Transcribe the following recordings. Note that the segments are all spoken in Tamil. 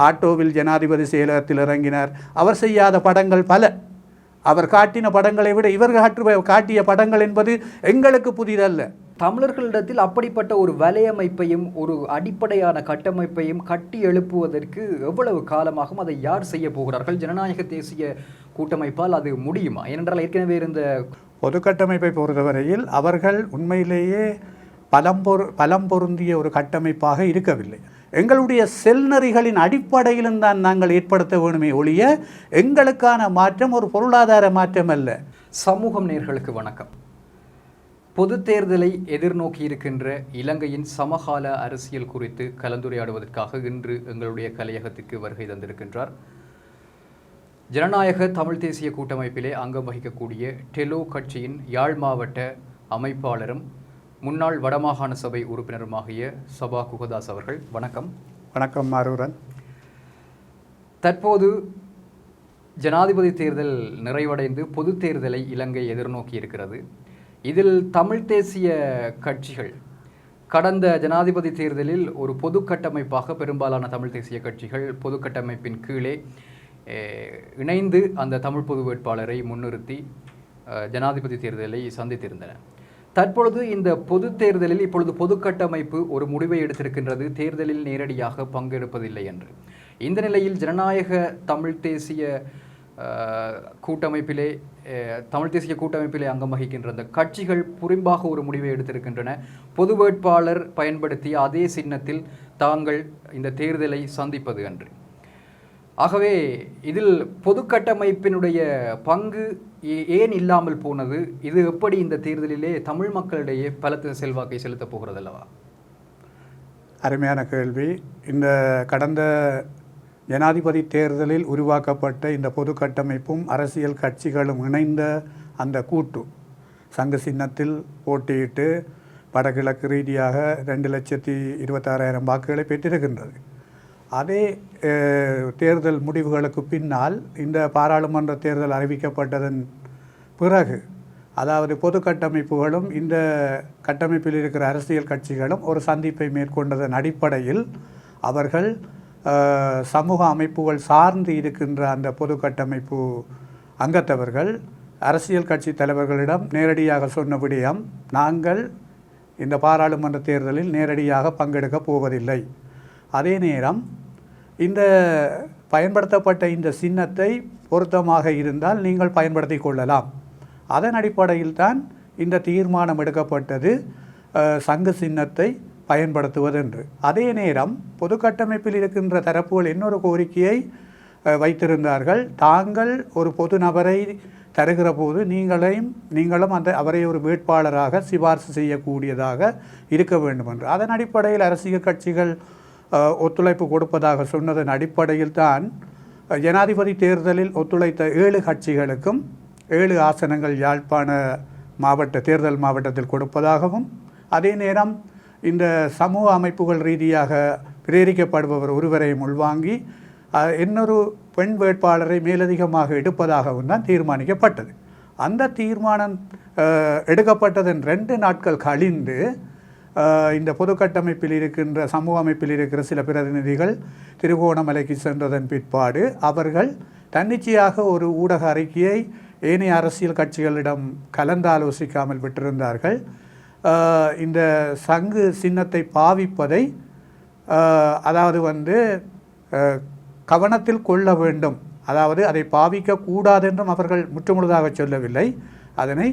ஆட்டோவில் ஜனாதிபதி செயலகத்தில் இறங்கினார். அவர் செய்யாத படங்கள் பல. அவர் காட்டின படங்களை விட இவர் காட்டிய படங்கள் என்பது எங்களுக்கு புதிதல்ல. தமிழர்களிடத்தில் அப்படிப்பட்ட ஒரு வலையமைப்பையும் ஒரு அடிப்படையான கட்டமைப்பையும் கட்டி எழுப்புவதற்கு எவ்வளவு காலமாகும்? அதை யார் செய்ய போகிறார்கள்? ஜனநாயக தேசிய கூட்டமைப்பால் அது முடியுமா? ஏனென்றால் ஏற்கனவே இருந்த பொது கட்டமைப்பை பொறுத்தவரையில் அவர்கள் உண்மையிலேயே பலம் பொருந்திய ஒரு கட்டமைப்பாக இருக்கவில்லை. எங்களுடைய செல்நெறிகளின் அடிப்படையிலும் தான் நாங்கள் ஏற்படுத்த வேணுமே ஒழிய எங்களுக்கான மாற்றம் ஒரு பொருளாதார மாற்றம் அல்ல. சமூகம் நேயர்களுக்கு வணக்கம். பொது தேர்தலை எதிர்நோக்கி இருக்கின்ற இலங்கையின் சமகால அரசியல் குறித்து கலந்துரையாடுவதற்காக இன்று எங்களுடைய கலையகத்திற்கு வருகை தந்திருக்கின்றார் ஜனநாயக தமிழ் தேசிய கூட்டமைப்பிலே அங்கம் வகிக்கக்கூடிய டெலோ கட்சியின் யாழ் மாவட்ட அமைப்பாளரும் முன்னாள் வடமாகாண சபை உறுப்பினருமாகிய சபா குகதாஸ் அவர்கள். வணக்கம். வணக்கம் மாரூரன். தற்போது ஜனாதிபதி தேர்தல் நிறைவடைந்து பொது தேர்தலை இலங்கை எதிர்நோக்கி இருக்கிறது. இதில் தமிழ் தேசிய கட்சிகள் கடந்த ஜனாதிபதி தேர்தலில் ஒரு பொது கட்டமைப்பாக பெரும்பாலான தமிழ் தேசிய கட்சிகள் பொது கட்டமைப்பின் கீழே இணைந்து அந்த தமிழ் பொது வேட்பாளரை முன்னிறுத்தி ஜனாதிபதி தேர்தலை சந்தித்திருந்தன. தற்பொழுது இந்த பொது தேர்தலில் இப்பொழுது பொது கட்டமைப்பு ஒரு முடிவை எடுத்திருக்கின்றது, தேர்தலில் நேரடியாக பங்கெடுப்பதில்லை என்று. இந்த நிலையில் ஜனநாயக தமிழ் தேசிய கூட்டமைப்பிலே அங்கம் வகிக்கின்ற அந்த கட்சிகள் புறம்பாக ஒரு முடிவை எடுத்திருக்கின்றன. பொது வேட்பாளர் பயன்படுத்திய அதே சின்னத்தில் தாங்கள் இந்த தேர்தலை சந்திப்பது என்று. ஆகவே இதில் பொது கட்டமைப்பினுடைய பங்கு ஏன் இல்லாமல் போனது? இது எப்படி இந்த தேர்தலிலே தமிழ் மக்களிடையே பலத்த செல்வாக்கை செலுத்தப் போகிறது அல்லவா? அருமையான கேள்வி. இந்த கடந்த ஜனாதிபதி தேர்தலில் உருவாக்கப்பட்ட இந்த பொது கட்டமைப்பும் அரசியல் கட்சிகளும் இணைந்த அந்த கூட்டு சங்க சின்னத்தில் போட்டியிட்டு வடகிழக்கு ரீதியாக 2,26,000 வாக்குகளை பெற்றிருக்கின்றது. அதே தேர்தல் முடிவுகளுக்கு பின்னால் இந்த பாராளுமன்ற தேர்தல் அறிவிக்கப்பட்டதன் பிறகு, அதாவது பொது கட்டமைப்புகளும் இந்த கட்டமைப்பில் இருக்கிற அரசியல் கட்சிகளும் ஒரு சந்திப்பை மேற்கொண்டதன் அடிப்படையில் அவர்கள் சமூக அமைப்புகள் சார்ந்து இருக்கின்ற அந்த பொது கட்டமைப்பு அங்கத்தவர்கள் அரசியல் கட்சி தலைவர்களிடம் நேரடியாக சொன்ன விடயம், நாங்கள் இந்த பாராளுமன்ற தேர்தலில் நேரடியாக பங்கெடுக்கப் போவதில்லை. அதே நேரம் இந்த பயன்படுத்தப்பட்ட இந்த சின்னத்தை பொருத்தமாக இருந்தால் நீங்கள் பயன்படுத்தி கொள்ளலாம். அதன் அடிப்படையில் தான் இந்த தீர்மானம் எடுக்கப்பட்டது, சங்க சின்னத்தை பயன்படுத்துவதென்று. அதே நேரம் பொது கட்டமைப்பில் இருக்கின்ற தரப்புகள் இன்னொரு கோரிக்கையை வைத்திருந்தார்கள். தாங்கள் ஒரு பொது நபரை தருகிற போது நீங்களும் அவரை ஒரு வேட்பாளராக சிபார்சு செய்யக்கூடியதாக இருக்க வேண்டும் என்று. அதன் அடிப்படையில் அரசியல் கட்சிகள் ஒத்துழைப்பு கொடுப்பதாக சொன்னதன் அடிப்படையில் தான் ஜனாதிபதி தேர்தலில் ஒத்துழைத்த 7 கட்சிகளுக்கும் 7 ஆசனங்கள் யாழ்ப்பாண தேர்தல் மாவட்டத்தில் கொடுப்பதாகவும், அதே நேரம் இந்த சமூக அமைப்புகள் ரீதியாக பிரேரிக்கப்படுபவர் ஒருவரையும் உள்வாங்கி இன்னொரு பெண் வேட்பாளரை மேலதிகமாக எடுப்பதாகவும் தான் தீர்மானிக்கப்பட்டது. அந்த தீர்மானம் எடுக்கப்பட்டதன் 2 நாட்கள் கழிந்து இந்த பொது கட்டமைப்பில் இருக்கின்ற சமூக அமைப்பில் இருக்கிற சில பிரதிநிதிகள் திருகோணமலைக்கு சென்றதன் பிற்பாடு அவர்கள் தன்னிச்சையாக ஒரு ஊடக அறிக்கையை ஏனைய அரசியல் கட்சிகளிடம் கலந்தாலோசிக்காமல் விட்டிருந்தார்கள். இந்த சங்கு சின்னத்தை பாவிப்பதை அதாவது கவனத்தில் கொள்ள வேண்டும், அதாவது அதை பாவிக்கக்கூடாது என்றும் அவர்கள் முற்றுமுழுதாக சொல்லவில்லை, அதனை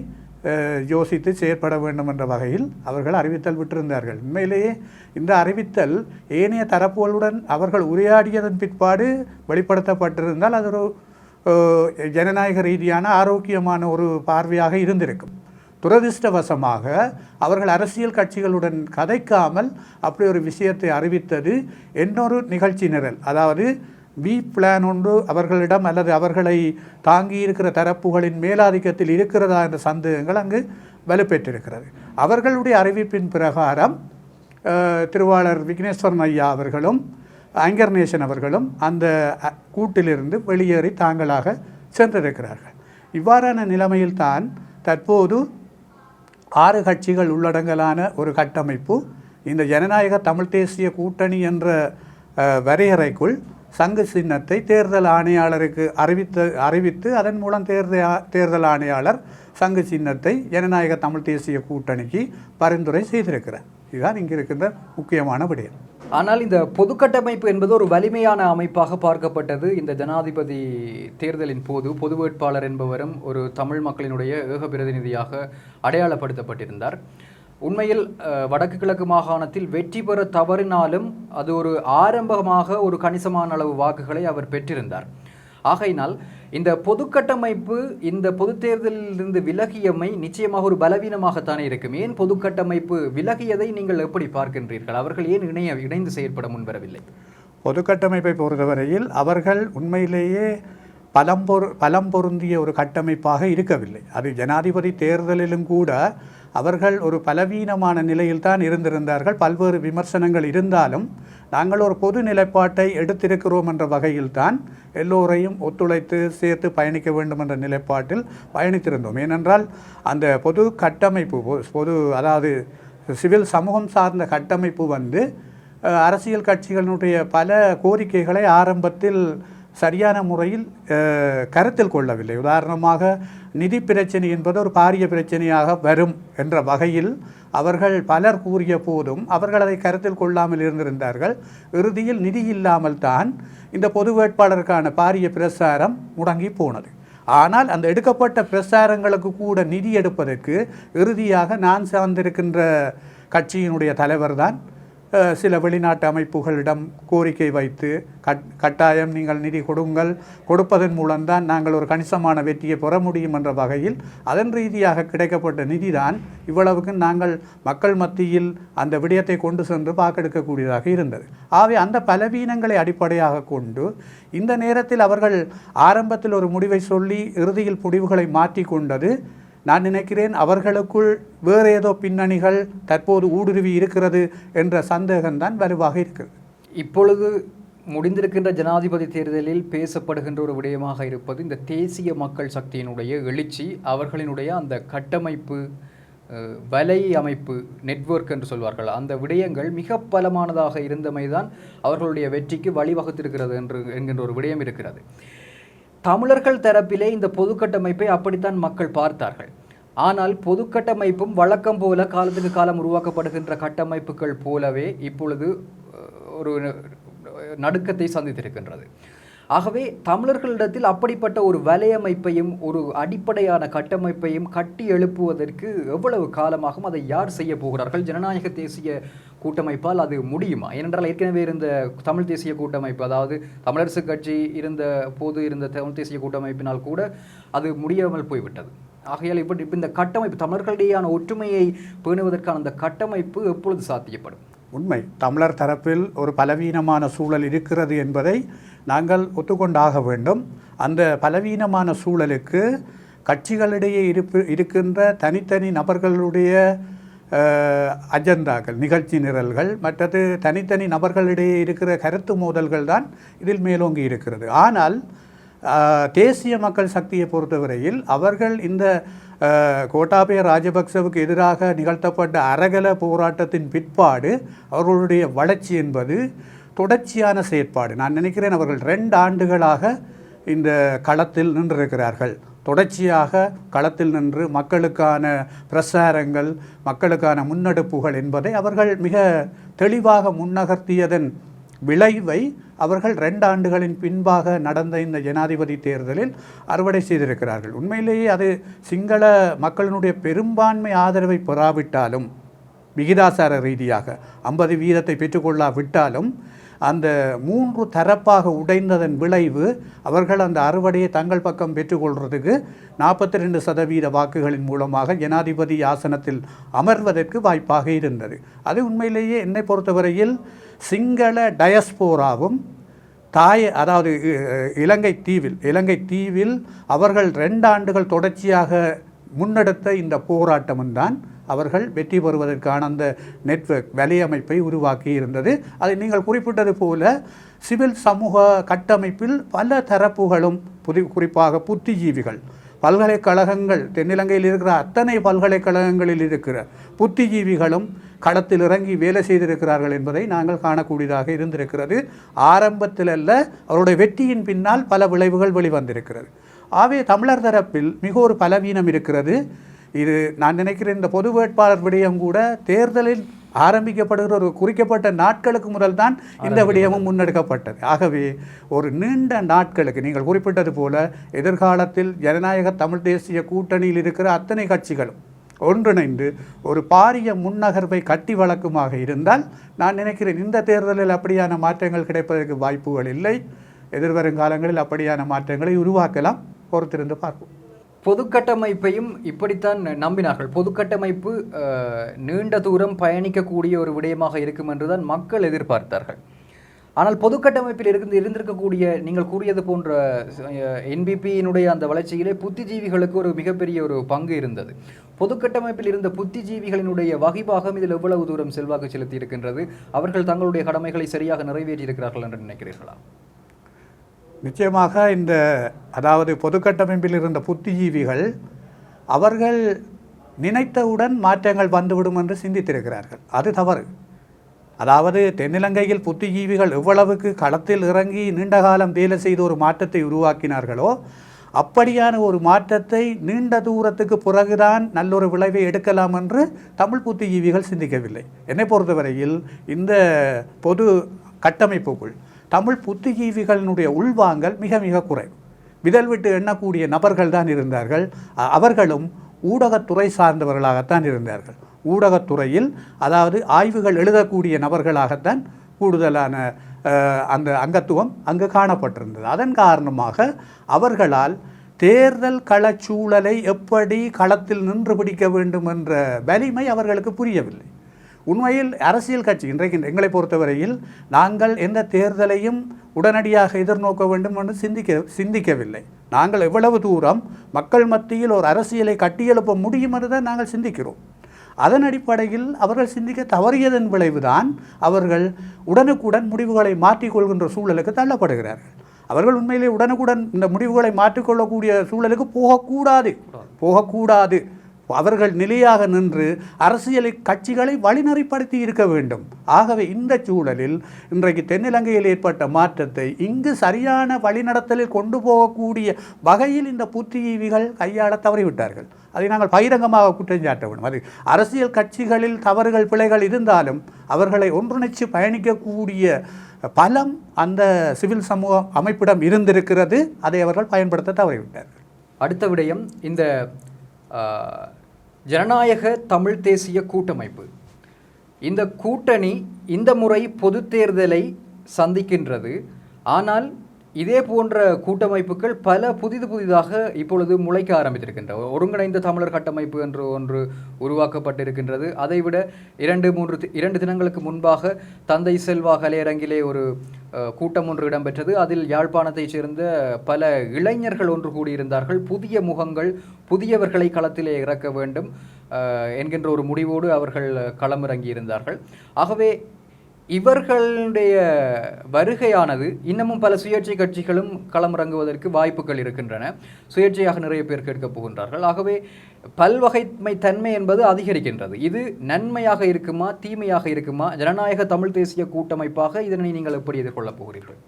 யோசித்து செயற்பட வேண்டும் என்ற வகையில் அவர்கள் அறிவித்தல் விட்டிருந்தார்கள். உண்மையிலேயே இந்த அறிவித்தல் ஏனைய தரப்புகளுடன் அவர்கள் உரையாடியதன் பிற்பாடு வெளிப்படுத்தப்பட்டிருந்தால் அது ஒரு ஜனநாயக ரீதியான ஆரோக்கியமான ஒரு பார்வையாக இருந்திருக்கும். துரதிர்ஷ்டவசமாக அவர்கள் அரசியல் கட்சிகளுடன் கதைக்காமல் அப்படி ஒரு விஷயத்தை அறிவித்தது இன்னொரு நிகழ்ச்சி நிரல், அதாவது பி பிளான் ஒன்று அவர்களிடம் அல்லது அவர்களை தாங்கி இருக்கிற தரப்புகளின் மேலாதிக்கத்தில் இருக்கிறதா என்ற சந்தேகங்கள் அங்கு வலுப்பெற்றிருக்கிறது. அவர்களுடைய அறிவிப்பின் பிரகாரம் திருவாளர் விக்னேஸ்வரன் ஐயா அவர்களும் ஆங்கர்நேசன் அவர்களும் அந்த கூட்டிலிருந்து வெளியேறி தாங்களாக சென்றிருக்கிறார்கள். இவ்வாறான நிலைமையில்தான் தற்போது 6 கட்சிகள் உள்ளடங்கலான ஒரு கட்டமைப்பு இந்த ஜனநாயக தமிழ் தேசிய கூட்டணி என்ற வரையறைக்குள் சங்கு சின்னத்தை தேர்தல் ஆணையாளருக்கு அறிவித்து அதன் மூலம் தேர்தல் ஆணையாளர் சங்கு சின்னத்தை ஜனநாயக தமிழ் தேசிய கூட்டணிக்கு பரிந்துரை செய்திருக்கிறார். இதுதான் இங்கே இருக்கின்ற முக்கியமான விடயம். ஆனால் இந்த பொதுக்கட்டமைப்பு என்பது ஒரு வலிமையான அமைப்பாக பார்க்கப்பட்டது. இந்த ஜனாதிபதி தேர்தலின் போது பொது வேட்பாளர் என்பவரும் ஒரு தமிழ் மக்களினுடைய ஏக பிரதிநிதியாக அடையாளப்படுத்தப்பட்டிருந்தார். உண்மையில் வடக்கு கிழக்கு மாகாணத்தில் வெற்றி பெற தவறினாலும் அது ஒரு ஆரம்பமாக ஒரு கணிசமான அளவு வாக்குகளை அவர் பெற்றிருந்தார். ஆகையினால் இந்த பொதுக்கட்டமைப்பு இந்த பொது தேர்தலிலிருந்து விலகியமை நிச்சயமாக ஒரு பலவீனமாகத்தானே இருக்கும். ஏன் பொதுக்கட்டமைப்பு விலகியதை நீங்கள் எப்படி பார்க்கின்றீர்கள்? அவர்கள் ஏன் இணைந்து செயற்பட முன்வரவில்லை? பொதுக்கட்டமைப்பை பொறுத்தவரையில் அவர்கள் உண்மையிலேயே பலம் பொருந்திய ஒரு கட்டமைப்பாக இருக்கவில்லை. அது ஜனாதிபதி தேர்தலிலும் கூட அவர்கள் ஒரு பலவீனமான நிலையில் தான் இருந்திருந்தார்கள். பல்வேறு விமர்சனங்கள் இருந்தாலும் நாங்கள் ஒரு பொது நிலைப்பாட்டை எடுத்திருக்கிறோம் என்ற வகையில் தான் எல்லோரையும் ஒத்துழைத்து சேர்த்து பயணிக்க வேண்டும் என்ற நிலைப்பாட்டில் பயணித்திருந்தோம். ஏனென்றால் அந்த பொது கட்டமைப்பு அதாவது சிவில் சமூகம் சார்ந்த கட்டமைப்பு அரசியல் கட்சிகளுடைய பல கோரிக்கைகளை ஆரம்பத்தில் சரியான முறையில் கருத்தில் கொள்ளவில்லை. உதாரணமாக நிதி பிரச்சனை என்பது ஒரு பாரிய பிரச்சனையாக வரும் என்ற வகையில் அவர்கள் பலர் கூறிய போதும் அவர்கள் அதை கருத்தில் கொள்ளாமல் இருந்திருந்தார்கள். இறுதியில் நிதி இல்லாமல் தான் இந்த பொது வேட்பாளருக்கான பாரிய பிரசாரம் முடங்கி போனது. ஆனால் அந்த எடுக்கப்பட்ட பிரசாரங்களுக்கு கூட நிதி எடுப்பதற்கு இறுதியாக நான் சார்ந்திருக்கின்ற கட்சியினுடைய தலைவர் தான் சில வெளிநாட்டு அமைப்புகளிடம் கோரிக்கை வைத்து கட்டாயம் நீங்கள் நிதி கொடுப்பதன் மூலம்தான் நாங்கள் ஒரு கணிசமான வெற்றியை பெற முடியும் என்ற வகையில் அதன் ரீதியாக கிடைக்கப்பட்ட நிதிதான் இவ்வளவுக்கு நாங்கள் மக்கள் மத்தியில் அந்த விடயத்தை கொண்டு சென்று வாக்கெடுக்கக்கூடியதாக இருந்தது. ஆகவே அந்த பலவீனங்களை அடிப்படையாக கொண்டு இந்த நேரத்தில் அவர்கள் ஆரம்பத்தில் ஒரு முடிவை சொல்லி இறுதியில் முடிவுகளை மாற்றி கொண்டது நான் நினைக்கிறேன் அவர்களுக்குள் வேறு ஏதோ பின்னணிகள் தற்போது ஊடுருவி இருக்கிறது என்ற சந்தேகம்தான் வலுவாக இருக்கிறது. இப்பொழுது முடிந்திருக்கின்ற ஜனாதிபதி தேர்தலில் பேசப்படுகின்ற ஒரு விடயமாக இருப்பது இந்த தேசிய மக்கள் சக்தியினுடைய எழுச்சி, அவர்களினுடைய அந்த கட்டமைப்பு, வலை அமைப்பு, நெட்வொர்க் என்று சொல்வார்கள், அந்த விடயங்கள் மிக பலமானதாக இருந்தமைதான் அவர்களுடைய வெற்றிக்கு வழிவகுத்திருக்கிறது என்கின்ற ஒரு விடயம் இருக்கிறது. தமிழர்கள் தரப்பிலே இந்த பொதுக்கட்டமைப்பை அப்படித்தான் மக்கள் பார்த்தார்கள். ஆனால் பொதுக்கட்டமைப்பும் வழக்கம் போல காலத்துக்கு காலம் உருவாக்கப்படுகின்ற கட்டமைப்புகள் போலவே இப்பொழுது ஒரு நடுக்கத்தை சந்தித்திருக்கின்றது. ஆகவே தமிழர்களிடத்தில் அப்படிப்பட்ட ஒரு வலையமைப்பையும் ஒரு அடிப்படையான கட்டமைப்பையும் கட்டி எழுப்புவதற்கு எவ்வளவு காலமாகும்? அதை யார் செய்ய போகிறார்கள்? ஜனநாயக தேசிய கூட்டமைப்பால் அது முடியுமா? ஏனென்றால் ஏற்கனவே இருந்த தமிழ் தேசிய கூட்டமைப்பு, அதாவது தமிழரசு கட்சி இருந்த போது இருந்த தமிழ் தேசிய கூட்டமைப்பினால் கூட அது முடியாமல் போய்விட்டது. ஆகையால் இப்போ இந்த கட்டமைப்பு தமிழர்களிடையான ஒற்றுமையை பேணுவதற்கான அந்த கட்டமைப்பு எப்பொழுது சாத்தியப்படும்? உண்மை, தமிழர் தரப்பில் ஒரு பலவீனமான சூழல் இருக்கிறது என்பதை நாங்கள் ஒத்துக்கொண்டாக வேண்டும். அந்த பலவீனமான சூழலுக்கு கட்சிகளிடையே இருக்கின்ற தனித்தனி நபர்களுடைய அஜெண்டாக்கள், நிகழ்ச்சி நிரல்கள், மற்றது தனித்தனி நபர்களிடையே இருக்கிற கருத்து மோதல்கள் தான் இதில் மேலோங்கி இருக்கிறது. ஆனால் தேசிய மக்கள் சக்தியை பொறுத்தவரையில் அவர்கள் இந்த கோட்டாபய ராஜபக்சவுக்கு எதிராக நிகழ்த்தப்பட்ட அரகல போராட்டத்தின் பிற்பாடு அவர்களுடைய வளர்ச்சி என்பது தொடர்ச்சியான செயற்பாடு. நான் நினைக்கிறேன் அவர்கள் 2 ஆண்டுகளாக இந்த களத்தில் நின்றிருக்கிறார்கள். தொடர்ச்சியாக களத்தில் நின்று மக்களுக்கான பிரசாரங்கள், மக்களுக்கான முன்னெடுப்புகள் என்பதை அவர்கள் மிக தெளிவாக முன்னகர்த்தியதன் விளைவை அவர்கள் 2 ஆண்டுகளின் பின்பாக நடந்த இந்த ஜனாதிபதி தேர்தலில் அறுவடை செய்திருக்கிறார்கள். உண்மையிலேயே அது சிங்கள மக்களினுடைய பெரும்பான்மை ஆதரவை பெறாவிட்டாலும், விகிதாசார ரீதியாக 50% பெற்றுக்கொள்ளாவிட்டாலும், அந்த 3 தரப்பாக உடைந்ததன் விளைவு அவர்கள் அந்த அறுவடையை தங்கள் பக்கம் பெற்றுக்கொள்வதற்கு 42% வாக்குகளின் மூலமாக ஜனாதிபதி ஆசனத்தில் அமர்வதற்கு வாய்ப்பாக இருந்தது. அது உண்மையிலேயே என்னை பொறுத்தவரையில் சிங்கள டயஸ்போராவும் அதாவது இலங்கை தீவில் அவர்கள் 2 ஆண்டுகள் தொடர்ச்சியாக முன்னெடுத்த இந்த போராட்டமும் தான் அவர்கள் வெற்றி பெறுவதற்கான அந்த நெட்வொர்க் வலையமைப்பை உருவாக்கி இருந்தது. அதை நீங்கள் குறிப்பிட்டது போல சிவில் சமூக கட்டமைப்பில் பல தரப்புகளும் குறிப்பாக புத்திஜீவிகள், பல்கலைக்கழகங்கள் தென்னிலங்கையில் இருக்கிற அத்தனை பல்கலைக்கழகங்களில் இருக்கிற புத்திஜீவிகளும் களத்தில் இறங்கி வேலை செய்திருக்கிறார்கள் என்பதை நாங்கள் காணக்கூடியதாக இருந்திருக்கிறது. ஆரம்பத்தில் அல்ல, அவருடைய வெற்றியின் பின்னால் பல விளைவுகள் வெளிவந்திருக்கிறது. ஆகவே தமிழர் தரப்பில் மிக ஒரு பலவீனம் இருக்கிறது. இது நான் நினைக்கிறேன், இந்த பொது வேட்பாளர் விடயம் கூட தேர்தலில் ஆரம்பிக்கப்படுகிற ஒரு குறிக்கப்பட்ட நாட்களுக்கு முதல் தான் இந்த விடயமும் முன்னெடுக்கப்பட்டது. ஆகவே ஒரு நீண்ட நாட்களுக்கு நீங்கள் குறிப்பிட்டது போல எதிர்காலத்தில் ஜனநாயக தமிழ் தேசிய கூட்டணியில் இருக்கிற அத்தனை கட்சிகளும் ஒன்றிணைந்து ஒரு பாரிய முன்னகர்வை கட்டி வழக்குமாக இருந்தால் நான் நினைக்கிறேன் இந்த தேர்தலில் அப்படியான மாற்றங்கள் கிடைப்பதற்கு வாய்ப்புகள் இல்லை. எதிர்வரும் காலங்களில் அப்படியான மாற்றங்களை உருவாக்கலாம். பொறுத்திருந்து பார்ப்போம். பொதுக்கட்டமைப்பையும் இப்படித்தான் நம்பினார்கள். பொதுக்கட்டமைப்பு நீண்ட தூரம் பயணிக்கக்கூடிய ஒரு விடயமாக இருக்கும் என்றுதான் மக்கள் எதிர்பார்த்தார்கள். ஆனால் பொதுக்கட்டமைப்பில் இருந்திருக்கக்கூடிய நீங்கள் கூறியது போன்ற என்பிபியினுடைய அந்த வளர்ச்சியிலே புத்திஜீவிகளுக்கு ஒரு மிகப்பெரிய ஒரு பங்கு இருந்தது. பொதுக்கட்டமைப்பில் இருந்த புத்திஜீவிகளினுடைய வகிபாகம் இதில் எவ்வளவு தூரம் செல்வாக்கு செலுத்தி இருக்கின்றது? அவர்கள் தங்களுடைய கடமைகளை சரியாக நிறைவேற்றி இருக்கிறார்கள் என்று நினைக்கிறீர்களா? நிச்சயமாக அதாவது பொதுக்கட்டமைப்பில் இருந்த புத்திஜீவிகள் அவர்கள் நினைத்தவுடன் மாற்றங்கள் வந்துவிடும் என்று சிந்தித்திருக்கிறார்கள். அது தவறு. அதாவது தென்னிலங்கையில் புத்திஜீவிகள் எவ்வளவுக்கு களத்தில் இறங்கி நீண்டகாலம் வேலை செய்து ஒரு மாற்றத்தை உருவாக்கினார்களோ அப்படியான ஒரு மாற்றத்தை நீண்ட தூரத்துக்கு பிறகுதான் நல்லொரு விளைவை எடுக்கலாம் என்று தமிழ் புத்திஜீவிகள் சிந்திக்கவில்லை. என்னை பொறுத்தவரையில் இந்த பொது கட்டமைப்புக்குள் தமிழ் புத்திஜீவிகளினுடைய உள்வாங்கல் மிக மிக குறைவு. விதல் விட்டு எண்ணக்கூடிய நபர்கள் தான் இருந்தார்கள். அவர்களும் ஊடகத்துறை சார்ந்தவர்களாகத்தான் இருந்தார்கள். ஊடகத்துறையில் அதாவது ஆய்வுகள் எழுதக்கூடிய நபர்களாகத்தான் கூடுதலான அந்த அங்கத்துவம் அங்கு காணப்பட்டிருந்தது. அதன் காரணமாக அவர்களால் தேர்தல் களச்சூழலை எப்படி களத்தில் நின்று பிடிக்க வேண்டும் என்ற வலிமை அவர்களுக்கு புரியவில்லை. உண்மையில் அரசியல் கட்சி இன்றைக்கு எங்களை பொறுத்தவரையில் நாங்கள் எந்த தேர்தலையும் உடனடியாக எதிர்நோக்க வேண்டும் என்று சிந்திக்கவில்லை. நாங்கள் எவ்வளவு தூரம் மக்கள் மத்தியில் ஒரு அரசியலை கட்டியெழுப்ப முடியும் என்று தான் நாங்கள் சிந்திக்கிறோம். அதன் அடிப்படையில் அவர்கள் சிந்திக்க தவறியதன் விளைவுதான் அவர்கள் உடனுக்குடன் முடிவுகளை மாற்றிக்கொள்கின்ற சூழலுக்கு தள்ளப்படுகிறார்கள். அவர்கள் உண்மையிலே உடனுக்குடன் இந்த முடிவுகளை மாற்றிக்கொள்ளக்கூடிய சூழலுக்கு போகக்கூடாது. அவர்கள் நிலையாக நின்று அரசியலை கட்சிகளை வழிநெறிப்படுத்தி இருக்க வேண்டும். ஆகவே இந்த சூழலில் இன்றைக்கு தென்னிலங்கையில் ஏற்பட்ட மாற்றத்தை இங்கு சரியான வழிநடத்தலில் கொண்டு போகக்கூடிய வகையில் இந்த புத்திஜீவிகள் கையாள தவறிவிட்டார்கள். அதை நாங்கள் பகிரங்கமாக குற்றம் சாட்ட வேண்டும். அது அரசியல் கட்சிகளில் தவறுகள் பிழைகள் இருந்தாலும் அவர்களை ஒன்றிணைச்சு பயணிக்கக்கூடிய பலம் அந்த சிவில் சமூக அமைப்பிடம் இருந்திருக்கிறது. அதை அவர்கள் பயன்படுத்த தவறிவிட்டார்கள். அடுத்த விடயம் இந்த ஜனநாயக தமிழ் தேசிய கூட்டமைப்பு. இந்த கூட்டணி இந்த முறை பொது தேர்தலை சந்திக்கின்றது. ஆனால் இதே போன்ற கூட்டமைப்புகள் பல புதிதாக இப்பொழுது முளைக்க ஆரம்பித்திருக்கின்றன. ஒருங்கிணைந்த தமிழர் கட்டமைப்பு என்று ஒன்று உருவாக்கப்பட்டிருக்கின்றது. அதைவிட 2 தினங்களுக்கு முன்பாக தந்தை செல்வா கலையரங்கிலே ஒரு கூட்டம் ஒன்று இடம்பெற்றது. அதில் யாழ்ப்பாணத்தைச் சேர்ந்த பல இளைஞர்கள் ஒன்று கூடியிருந்தார்கள். புதிய முகங்கள், புதியவர்களை களத்திலே இறக்க வேண்டும் என்கின்ற ஒரு முடிவோடு அவர்கள் களமிறங்கியிருந்தார்கள். ஆகவே இவர்களுடைய வருகையானது இன்னமும் பல சுயேட்சை கட்சிகளும் களமிறங்குவதற்கு வாய்ப்புகள் இருக்கின்றன. சுயேட்சையாக நிறைய பேர் கேட்கப் போகின்றார்கள். ஆகவே பல்வகைமை தன்மை என்பது அதிகரிக்கின்றது. இது நன்மையாக இருக்குமா, தீமையாக இருக்குமா? ஜனநாயக தமிழ் தேசிய கூட்டமைப்பாக இதனை நீங்கள் எப்படி எதிர்கொள்ளப் போகிறீர்கள்?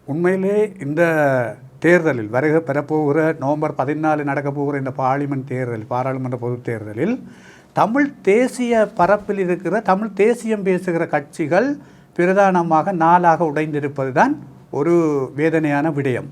உண்மையிலே இந்த தேர்தலில் வருகை பெறப்போகிற நவம்பர் 14 நடக்கப் போகிற இந்த பாராளுமன்ற பொதுத் தேர்தலில் தமிழ் தேசிய பரப்பில் இருக்கிற தமிழ் தேசியம் பேசுகிற கட்சிகள் பிரதானமாக 4ஆக உடைந்திருப்பது தான் ஒரு வேதனையான விடயம்.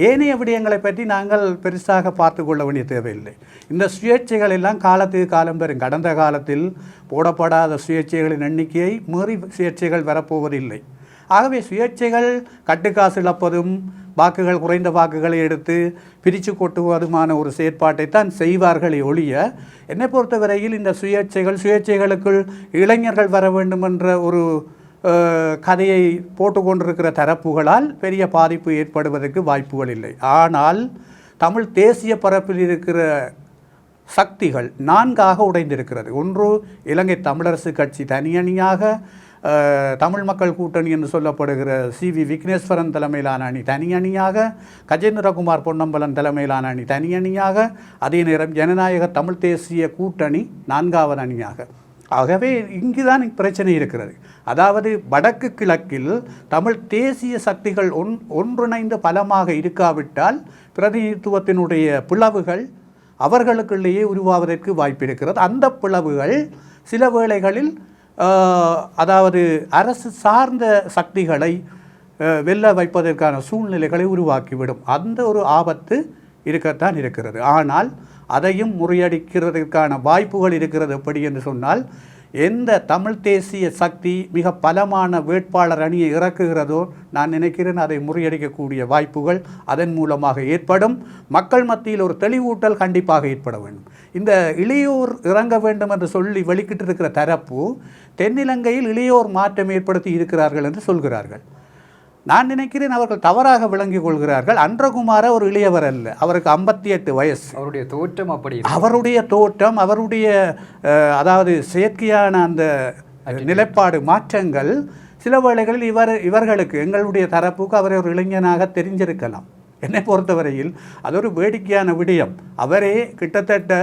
ஏனைய விடயங்களை பற்றி நாங்கள் பெருசாக பார்த்து கொள்ள வேண்டிய தேவையில்லை. இந்த சுயேட்சைகள் எல்லாம் காலத்துக்கு காலம் பெறும். கடந்த காலத்தில் போடப்படாத சுயேட்சைகளின் எண்ணிக்கையை மீறி சுயேட்சைகள் வரப்போவதில்லை. ஆகவே சுயேட்சைகள் கட்டுக்காசு இழப்பதும் வாக்குகள் குறைந்த வாக்குகளை எடுத்து பிரித்து கொட்டுவதுமான ஒரு செயற்பாட்டைத்தான் செய்வார்களே ஒழிய, என்னை பொறுத்தவரையில் இந்த சுயேட்சைகளுக்குள் இளைஞர்கள் வர வேண்டும் என்ற ஒரு கதையை போட்டுக்கொண்டிருக்கிற தரப்புகளால் பெரிய பாதிப்பு ஏற்படுவதற்கு வாய்ப்புகள் இல்லை. ஆனால் தமிழ் தேசிய பரப்பில் இருக்கிற சக்திகள் 4ஆக உடைந்திருக்கிறது. ஒன்று, இலங்கை தமிழரசு கட்சி தனியணியாக தமிழ் மக்கள் கூட்டணி என்று சொல்லப்படுகிற CV விக்னேஸ்வரன் தலைமையிலான அணி தனி அணியாக, கஜேந்திரகுமார் பொன்னம்பலன் தலைமையிலான அணி தனி அணியாக, அதே நேரம் ஜனநாயக தமிழ் தேசிய கூட்டணி 4வது அணியாக. ஆகவே இங்குதான் பிரச்சனை இருக்கிறது. அதாவது வடக்கு கிழக்கில் தமிழ் தேசிய சக்திகள் ஒன்றிணைந்து பலமாக இருக்காவிட்டால் பிரதிநிதித்துவத்தினுடைய பிளவுகள் அவர்களுக்குள்ளேயே உருவாவதற்கு வாய்ப்பு இருக்கிறது. அந்த பிளவுகள் சில வேளைகளில் அதாவது அரசு சார்ந்த சக்திகளை வெல்ல வைப்பதற்கான சூழ்நிலைகளை உருவாக்கிவிடும். அந்த ஒரு ஆபத்து இருக்கத்தான் இருக்கிறது. ஆனால் அதையும் முறியடிக்கிறதுக்கான வாய்ப்புகள் இருக்கிறது. எப்படி என்று சொன்னால், எந்த தமிழ் தேசிய சக்தி மிக பலமான வேட்பாளர் அணியை இறக்குகிறதோ நான் நினைக்கிறேன் அதை முறியடிக்கக்கூடிய வாய்ப்புகள் அதன் மூலமாக ஏற்படும். மக்கள் மத்தியில் ஒரு தெளிவூட்டல் கண்டிப்பாக ஏற்பட வேண்டும். இந்த இளையோர் இறங்க வேண்டும் என்று சொல்லி வெளிக்கிட்டு இருக்கிற தரப்பு தென்னிலங்கையில் இளையோர் மாற்றம் ஏற்படுத்தி இருக்கிறார்கள் என்று சொல்கிறார்கள். நான் நினைக்கிறேன் அவர்கள் தவறாக விளங்கிக் கொள்கிறார்கள். அன்றகுமார ஒரு இளையவர் அல்ல, அவருக்கு 58 வயசு. அவருடைய தோற்றம் அப்படி, அவருடைய தோற்றம், அவருடைய அதாவது செயற்கையான அந்த நிலைப்பாடு மாற்றங்கள் சில வேளைகளில் இவர்களுக்கு எங்களுடைய தரப்புக்கு அவரை ஒரு இளைஞனாக தெரிஞ்சிருக்கலாம். என்னை பொறுத்தவரையில் அது ஒரு வேடிக்கையான விடயம். அவரே கிட்டத்தட்ட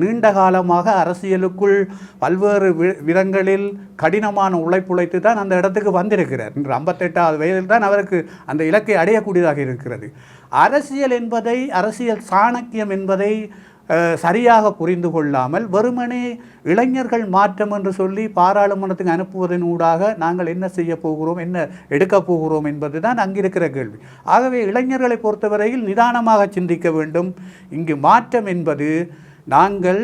நீண்ட காலமாக அரசியலுக்குள் பல்வேறு விதங்களில் கடினமான உழைப்புழைத்து தான் அந்த இடத்துக்கு வந்திருக்கிறார். இன்று 58வது வயதில் தான் அவருக்கு அந்த இலக்கை அடையக்கூடியதாக இருக்கிறது. அரசியல் என்பதை, அரசியல் சாணக்கியம் என்பதை சரியாக புரிந்து கொள்ளாமல் வெறுமனே இளைஞர்கள் மாற்றம் என்று சொல்லி பாராளுமன்றத்துக்கு அனுப்புவதன் ஊடாக நாங்கள் என்ன செய்ய போகிறோம், என்ன எடுக்கப் போகிறோம் என்பது தான் அங்கிருக்கிற கேள்வி. ஆகவே இளைஞர்களை பொறுத்தவரையில் நிதானமாக சிந்திக்க வேண்டும். இங்கு மாற்றம் என்பது நாங்கள்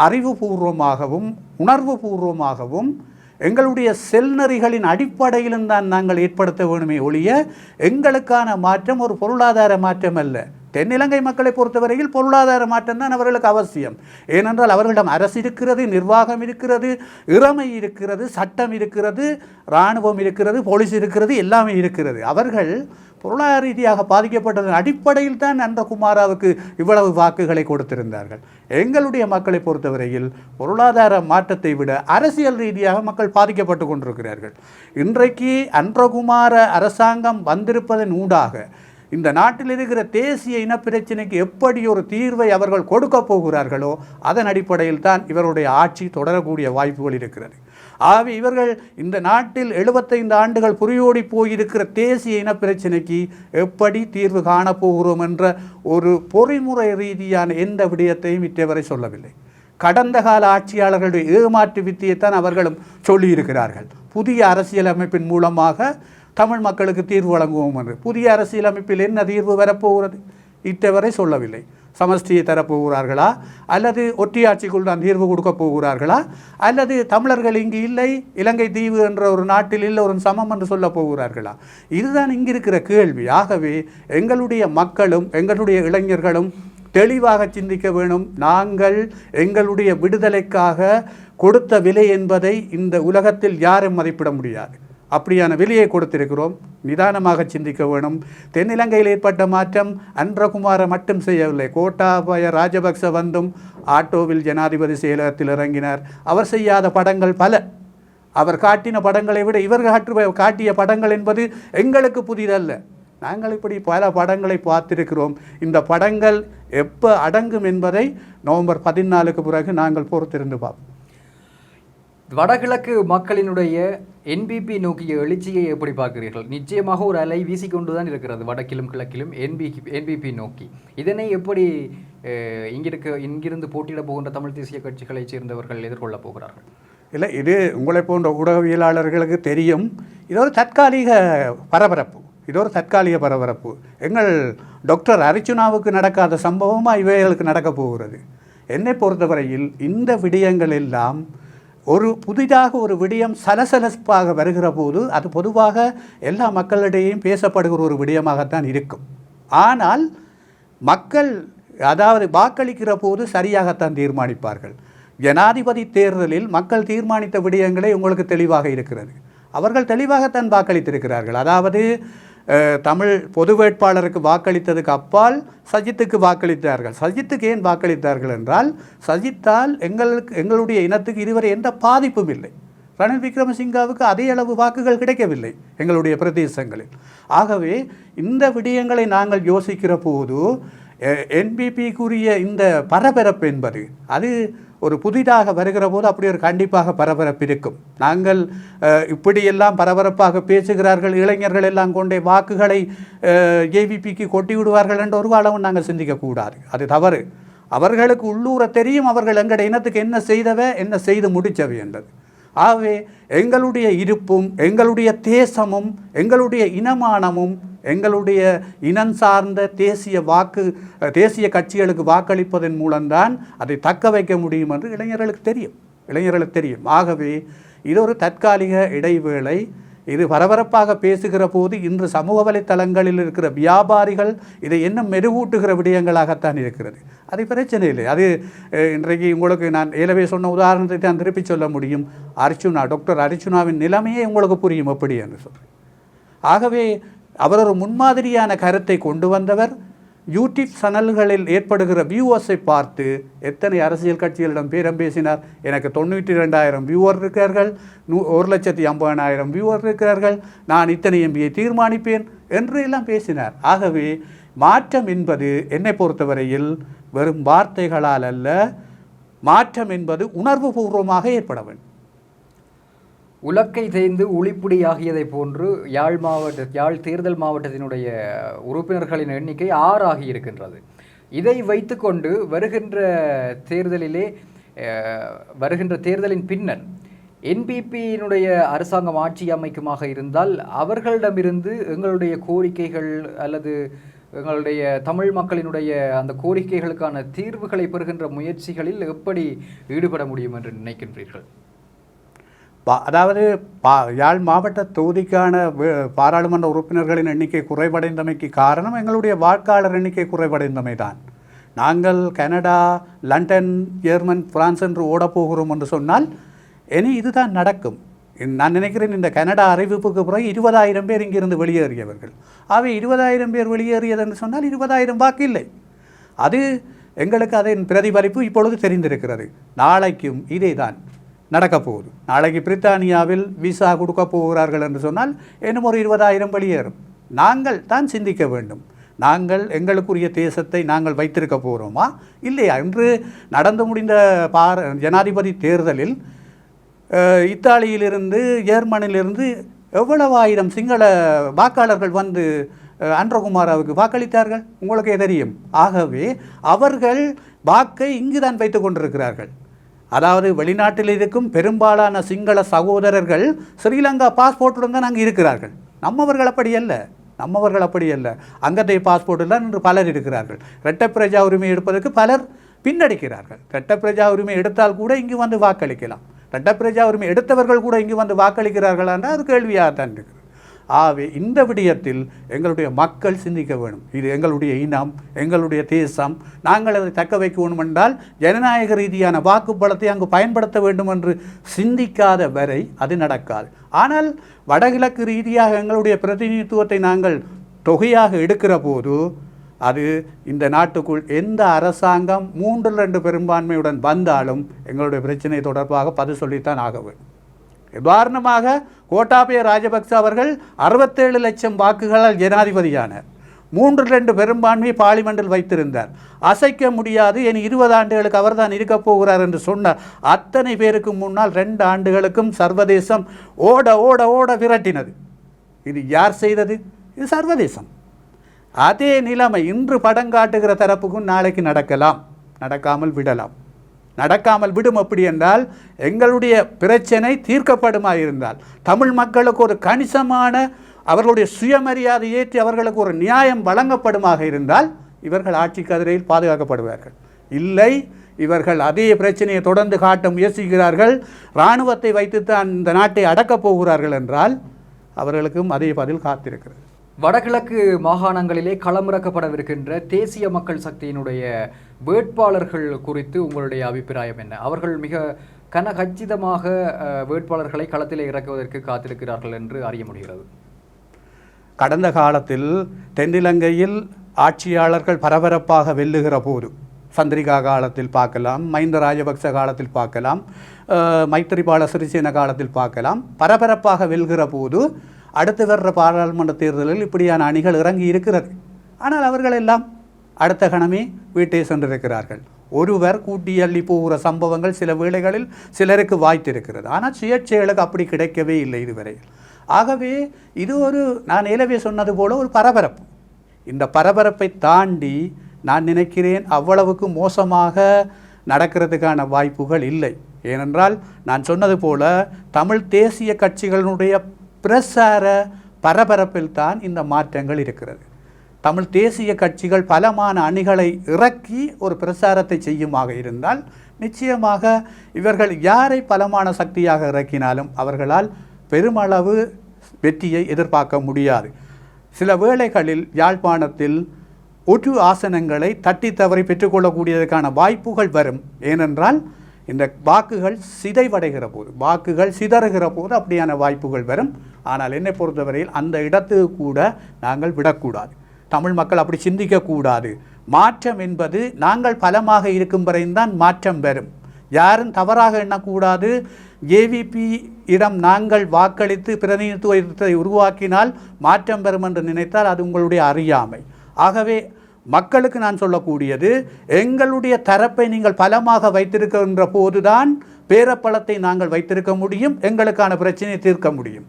அறிவுபூர்வமாகவும் உணர்வு பூர்வமாகவும் எங்களுடைய செல்நெறிகளின் அடிப்படையிலும் தான் நாங்கள் ஏற்படுத்த வேண்டுமே ஒழிய எங்களுக்கான மாற்றம் ஒரு பொருளாதார மாற்றம் அல்ல. தென்னிலங்கை மக்களை பொறுத்தவரையில் பொருளாதார மாற்றம் தான் அவர்களுக்கு அவசியம். ஏனென்றால் அவர்களிடம் அரசு இருக்கிறது, நிர்வாகம் இருக்கிறது, இறைமை இருக்கிறது, சட்டம் இருக்கிறது, இராணுவம் இருக்கிறது, போலீஸ் இருக்கிறது, எல்லாமே இருக்கிறது. அவர்கள் பொருளாதார ரீதியாக பாதிக்கப்பட்டதன் அடிப்படையில் தான் அன்றகுமாராவுக்கு இவ்வளவு வாக்குகளை கொடுத்திருந்தார்கள். எங்களுடைய மக்களை பொறுத்தவரையில் பொருளாதார மாற்றத்தை விட அரசியல் ரீதியாக மக்கள் பாதிக்கப்பட்டு கொண்டிருக்கிறார்கள். இன்றைக்கு அன்றகுமார அரசாங்கம் வந்திருப்பதன் ஊடாக இந்த நாட்டில் இருக்கிற தேசிய இனப்பிரச்சினைக்கு எப்படி ஒரு தீர்வை அவர்கள் கொடுக்க போகிறார்களோ அதன் அடிப்படையில் தான் இவருடைய ஆட்சி தொடரக்கூடிய வாய்ப்புகள் இருக்கிறது. ஆகவே இவர்கள் இந்த நாட்டில் 75 ஆண்டுகள் புரியோடி போயிருக்கிற தேசிய இனப்பிரச்சினைக்கு எப்படி தீர்வு காணப்போகிறோம் என்ற ஒரு பொறிமுறை ரீதியான எந்த விடயத்தையும் இற்றவரை சொல்லவில்லை. கடந்த கால ஆட்சியாளர்களுடைய ஏமாற்று வித்தியைத்தான் அவர்களும் சொல்லியிருக்கிறார்கள். புதிய அரசியலமைப்பின் மூலமாக தமிழ் மக்களுக்கு தீர்வு வழங்குவோம் என்று. புதிய அரசியலமைப்பில் என்ன தீர்வு வரப்போகிறது இட்டவரை சொல்லவில்லை. சமஷ்டியை தரப்போகிறார்களா, அல்லது ஒற்றையாட்சிக்குள் தான் தீர்வு கொடுக்க போகிறார்களா, அல்லது தமிழர்கள் இங்கு இல்லை, இலங்கை தீவு என்ற ஒரு நாட்டில் இல்லை, ஒரு சமம் என்று சொல்ல போகிறார்களா? இதுதான் இங்கு இருக்கிற கேள்வி. ஆகவே எங்களுடைய மக்களும் எங்களுடைய இளைஞர்களும் தெளிவாக சிந்திக்க வேணும். நாங்கள் எங்களுடைய விடுதலைக்காக கொடுத்த விலை என்பதை இந்த உலகத்தில் யாரும் மதிப்பிட முடியாது. அப்படியான விலையை கொடுத்திருக்கிறோம். நிதானமாக சிந்திக்க வேணும். தென்னிலங்கையில் ஏற்பட்ட மாற்றம் அன்றகுமார மட்டும் செய்யவில்லை. கோட்டாபய ராஜபக்ச வந்தும் ஆட்டோவில் ஜனாதிபதி செயலகத்தில் இறங்கினார். அவர் செய்யாத படங்கள் பல. அவர் காட்டின படங்களை விட இவர் காட்டிய படங்கள் என்பது எங்களுக்கு புதிதல்ல. நாங்கள் இப்படி பல படங்களை பார்த்திருக்கிறோம். இந்த படங்கள் எப்போ அடங்கும் என்பதை நவம்பர் 14க்கு பிறகு நாங்கள் பொறுத்திருந்து பார்ப்போம். வடகிழக்கு மக்களினுடைய NPP நோக்கிய எழுச்சியை எப்படி பார்க்கிறீர்கள்? நிச்சயமாக ஒரு அலை வீசிக்கொண்டு தான் இருக்கிறது வடக்கிலும் கிழக்கிலும் NPP நோக்கி. இதனை எப்படி இங்கிருந்து போட்டியிட போகின்ற தமிழ் தேசிய கட்சிகளைச் சேர்ந்தவர்கள் எதிர்கொள்ளப் போகிறார்கள்? இல்லை, இது உங்களை போன்ற ஊடகவியலாளர்களுக்கு தெரியும். இது ஒரு தற்காலிக பரபரப்பு. எங்கள் டாக்டர் அர்ச்சுனாவுக்கு நடக்காத சம்பவமாக இவைகளுக்கு நடக்கப் போகிறது. என்னை பொறுத்தவரையில் இந்த விடயங்கள் எல்லாம் புதிதாக ஒரு விடயம் சலசலப்பாக வருகிற போது அது பொதுவாக எல்லா மக்களிடையும் பேசப்படுகிற ஒரு விடயமாகத்தான் இருக்கும். ஆனால் மக்கள் அதாவது வாக்களிக்கிற போது சரியாகத்தான் தீர்மானிப்பார்கள். ஜனாதிபதி தேர்தலில் மக்கள் தீர்மானித்த விடயங்களே உங்களுக்கு தெளிவாக இருக்கிறது. அவர்கள் தெளிவாகத்தான் வாக்களித்திருக்கிறார்கள். அதாவது தமிழ் பொது வேட்பாளருக்கு வாக்களித்ததுக்கு அப்பால் சஜித்துக்கு வாக்களித்தார்கள். சஜித்துக்கு ஏன் வாக்களித்தார்கள் என்றால், சஜித்தால் எங்களுடைய இனத்துக்கு இதுவரை எந்த பாதிப்பும் இல்லை. ரணில் விக்ரமசிங்காவுக்கு அதே அளவு வாக்குகள் கிடைக்கவில்லை எங்களுடைய பிரதேசங்களில். ஆகவே இந்த விடயங்களை நாங்கள் யோசிக்கிற போது என்பிபிக்குரிய இந்த பரபரப்பு என்பது அது ஒரு புதிதாக வருகிற போது அப்படி ஒரு கண்டிப்பாக பரபரப்பு இருக்கும். நாங்கள் இப்படியெல்லாம் பரபரப்பாக பேசுகிறார்கள், இளைஞர்கள் எல்லாம் கொண்டே வாக்குகளை ஏவிபிக்கு கொட்டி விடுவார்கள் என்ற ஒரு அளவும் நாங்கள் சிந்திக்கக்கூடாது. அது தவறு. அவர்களுக்கு உள்ளூர தெரியும் அவர்கள் எங்களுடைய இனத்துக்கு என்ன செய்தவை, என்ன செய்து முடித்தவை என்பது. ஆகவே எங்களுடைய இருப்பும் எங்களுடைய தேசமும் எங்களுடைய இனமானமும் எங்களுடைய இனம் சார்ந்த தேசிய கட்சிகளுக்கு வாக்களிப்பதன் மூலம்தான் அதை தக்க வைக்க முடியும் என்று இளைஞர்களுக்கு தெரியும். ஆகவே இது ஒரு தற்காலிக இடைவேளை. இது பரபரப்பாக பேசுகிற போது இன்று சமூக வலைத்தளங்களில் இருக்கிற வியாபாரிகள் இதை இன்னும் மெருகூட்டுகிற விடயங்களாகத்தான் இருக்கிறது. அது பிரச்சனை இல்லை. அது இன்றைக்கு உங்களுக்கு நான் ஏலவே சொன்ன உதாரணத்தை தான் திருப்பி சொல்ல முடியும். டாக்டர் அர்ச்சுனாவின் நிலைமையே உங்களுக்கு புரியும் எப்படி என்று சொல்கிறேன். ஆகவே அவர் ஒரு முன்மாதிரியான கருத்தை கொண்டு வந்தவர். யூடியூப் சேனல்களில் ஏற்படுகிற வியூவர்ஸை பார்த்து எத்தனை அரசியல் கட்சிகளிடம் பேரம் பேசினார். எனக்கு 92,000 வியூவர் இருக்கிறார்கள், 1,50,000 வியூவர் இருக்கிறார்கள், நான் இத்தனை எம்பியை தீர்மானிப்பேன் என்று எல்லாம் பேசினார். ஆகவே மாற்றம் என்பது என்னை பொறுத்தவரையில் வெறும் வார்த்தைகளால் அல்ல, மாற்றம் என்பது உணர்வு பூர்வமாக ஏற்பட வேண்டும். உலக்கை தேய்ந்து உளிப்புடி ஆகியதை போன்று யாழ் தேர்தல் மாவட்டத்தினுடைய உறுப்பினர்களின் எண்ணிக்கை 6 ஆகியிருக்கின்றது. இதை வைத்துக்கொண்டு வருகின்ற தேர்தலின் பின்னர் என்பிபியினுடைய அரசாங்கம் ஆட்சி அமைக்குமாக இருந்தால் அவர்களிடமிருந்து எங்களுடைய கோரிக்கைகள் அல்லது எங்களுடைய தமிழ் மக்களினுடைய அந்த கோரிக்கைகளுக்கான தீர்வுகளை பெறுகின்ற முயற்சிகளில் எப்படி ஈடுபட முடியும் என்று நினைக்கின்றீர்கள்? அதாவது யாழ் மாவட்ட தொகுதிக்கான பாராளுமன்ற உறுப்பினர்களின் எண்ணிக்கை குறைவடைந்தமைக்கு காரணம் எங்களுடைய வாக்காளர் எண்ணிக்கை குறைவடைந்தமை தான். நாங்கள் கனடா, லண்டன், ஜெர்மன், பிரான்ஸ் என்று ஓடப்போகிறோம் என்று சொன்னால் இனி இதுதான் நடக்கும். நான் நினைக்கிறேன் இந்த கனடா அறிவிப்புக்கு பிறகு 20,000 பேர் இங்கிருந்து வெளியேறியவர்கள். அவை 20,000 பேர் வெளியேறியது என்று சொன்னால் 20,000 வாக்கு இல்லை. அது எங்களுக்கு அதன் பிரதிபலிப்பு இப்பொழுது தெரிந்திருக்கிறது. நாளைக்கும் இதே தான் நடக்கப் போகுது. நாளைக்கு பிரித்தானியாவில் விசா கொடுக்க போகிறார்கள் என்று சொன்னால் இன்னும் ஒரு 20,000 வெளியேறும். நாங்கள் தான் சிந்திக்க வேண்டும். நாங்கள் எங்களுக்குரிய தேசத்தை நாங்கள் வைத்திருக்க போகிறோமா இல்லையா? இன்று நடந்து முடிந்த ஜனாதிபதி தேர்தலில் இத்தாலியிலிருந்து ஜெர்மனியிலிருந்து எவ்வளவு ஆயிரம் சிங்கள வாக்காளர்கள் வந்து அன்றகுமாராவுக்கு வாக்களித்தார்கள் உங்களுக்கே தெரியும். ஆகவே அவர்கள் வாக்கை இங்கு தான் வைத்து கொண்டிருக்கிறார்கள். அதாவது வெளிநாட்டில் இருக்கும் பெரும்பாலான சிங்கள சகோதரர்கள் ஸ்ரீலங்கா பாஸ்போர்ட்டுடன் தான் அங்கே இருக்கிறார்கள். நம்மவர்கள் அப்படி அல்ல. அங்கத்தைய பாஸ்போர்ட்டில் தான் இன்று பலர் இருக்கிறார்கள். இரட்டை பிரஜா உரிமை எடுப்பதற்கு பலர் பின்னடிக்கிறார்கள். இரட்டை பிரஜா உரிமை எடுத்தால் கூட இங்கு வந்து வாக்களிக்கலாம். இரட்டை பிரஜா உரிமை எடுத்தவர்கள் கூட இங்கு வந்து வாக்களிக்கிறார்கள் என்றால் அது கேள்வியாக தான் இருக்கிறது. ஆகவே இந்த விடயத்தில் எங்களுடைய மக்கள் சிந்திக்க வேண்டும். இது எங்களுடைய இனம், எங்களுடைய தேசம். நாங்கள் அதை தக்க வைக்க வேண்டும் என்றால் ஜனநாயக ரீதியான வாக்குப்பலத்தை அங்கு பயன்படுத்த வேண்டும் என்று சிந்திக்காத வரை அது நடக்காது. ஆனால் வடகிழக்கு ரீதியாக எங்களுடைய பிரதிநிதித்துவத்தை நாங்கள் தொகையாக எடுக்கிற போது அது இந்த நாட்டுக்குள் எந்த அரசாங்கம் 3/2 பெரும்பான்மையுடன் வந்தாலும் எங்களுடைய பிரச்சனை தொடர்பாக பதில் சொல்லித்தான் ஆக வேண்டும். உதாரணமாக கோட்டாபய ராஜபக்ச அவர்கள் 67 லட்சம் வாக்குகளால் ஜனாதிபதியானார். 3/2 பெரும்பான்மையை பார்லிமெண்டில் வைத்திருந்தார். அசைக்க முடியாது, இனி 20 ஆண்டுகளுக்கு அவர் தான் இருக்கப் போகிறார் என்று சொன்னார். அத்தனை பேருக்கு முன்னால் 2 ஆண்டுகளுக்கும் சர்வதேசம் ஓட ஓட ஓட விரட்டினது. இது யார் செய்தது? இது சர்வதேசம். அதே நிலைமை இன்று படம் காட்டுகிற தரப்புக்கும் நாளைக்கு நடக்காமல் விடும். அப்படி என்றால் எங்களுடைய பிரச்சனை தீர்க்கப்படுமாயிருந்தால், தமிழ் மக்களுக்கு ஒரு கணிசமான அவர்களுடைய சுயமரியாதை ஏற்றி அவர்களுக்கு ஒரு நியாயம் வழங்கப்படுமாக இருந்தால் இவர்கள் ஆட்சி கதிரையில் பாதுகாக்கப்படுவார்கள். இல்லை, இவர்கள் அதே பிரச்சனையை தொடர்ந்து காட்ட முயற்சிக்கிறார்கள், இராணுவத்தை வைத்துத்தான் இந்த நாட்டை அடக்கப் போகிறார்கள் என்றால் அவர்களுக்கும் அதே பதில் காத்திருக்கிறது. வடகிழக்கு மாகாணங்களிலே களமிறக்கப்படவிருக்கின்ற தேசிய மக்கள் சக்தியினுடைய வேட்பாளர்கள் குறித்து உங்களுடைய அபிப்பிராயம் என்ன? அவர்கள் மிக கச்சிதமாக வேட்பாளர்களை களத்திலே இறக்குவதற்கு காத்திருக்கிறார்கள் என்று அறிய முடிகிறது. கடந்த காலத்தில் தென்னிலங்கையில் ஆட்சியாளர்கள் பரபரப்பாக வெல்லுகிற போது சந்திரிகா காலத்தில் பார்க்கலாம், மஹிந்த ராஜபக்ச காலத்தில் பார்க்கலாம், மைத்திரிபால சிறிசேன காலத்தில் பார்க்கலாம். பரபரப்பாக வெல்கிற போது அடுத்து வர்ற பாராளுமன்ற தேர்தலில் இப்படியான அணிகள் இறங்கி இருக்கிறது. ஆனால் அவர்கள் எல்லாம் அடுத்த கணமே வீட்டை சென்றிருக்கிறார்கள். ஒருவர் கூட்டி அள்ளி போகிற சம்பவங்கள் சில வேளைகளில் சிலருக்கு வாய்த்திருக்கிறது. ஆனால் சுயேட்சைகளுக்கு அப்படி கிடைக்கவே இல்லை இதுவரை. ஆகவே இது நான் ஏலவே சொன்னது போல ஒரு பரபரப்பு. இந்த பரபரப்பை தாண்டி நான் நினைக்கிறேன் அவ்வளவுக்கு மோசமாக நடக்கிறதுக்கான வாய்ப்புகள் இல்லை. ஏனென்றால் நான் சொன்னது போல தமிழ் தேசிய கட்சிகளுடைய பிரசார பரபரப்பில் தான் இந்த மாற்றங்கள் இருக்கிறது. தமிழ் தேசிய கட்சிகள் பலமான அணிகளை இறக்கி ஒரு பிரசாரத்தை செய்யுமாக இருந்தால் நிச்சயமாக இவர்கள் யாரை பலமான சக்தியாக இறக்கினாலும் அவர்களால் பெருமளவு வெற்றியை எதிர்பார்க்க முடியாது. சில வேளைகளில் யாழ்ப்பாணத்தில் ஒரு ஆசனங்களை தட்டி தவறி பெற்றுக்கொள்ளக்கூடியதற்கான வாய்ப்புகள் வரும். ஏனென்றால் இந்த வாக்குகள் சிதைவடைகிற போது, வாக்குகள் சிதறுகிற போது அப்படியான வாய்ப்புகள் வரும். ஆனால் என்னை பொறுத்தவரையில் அந்த இடத்துக்கு கூட நாங்கள் விடக்கூடாது. தமிழ் மக்கள் அப்படி சிந்திக்கக்கூடாது. மாற்றம் என்பது நாங்கள் பலமாக இருக்கும் வரையும் மாற்றம் வரும். யாரும் தவறாக எண்ணக்கூடாது. ஏவிபி இடம் நாங்கள் வாக்களித்து பிரதிநிதித்துவத்தை உருவாக்கினால் மாற்றம் பெறும் என்று நினைத்தால் அது உங்களுடைய அறியாமை. ஆகவே மக்களுக்கு நான் சொல்லக்கூடியது, எங்களுடைய தரப்பை நீங்கள் பலமாக வைத்திருக்கின்ற போதுதான் பேரப்பலத்தை நாங்கள் வைத்திருக்க முடியும், எங்களுக்கான பிரச்சனையை தீர்க்க முடியும்.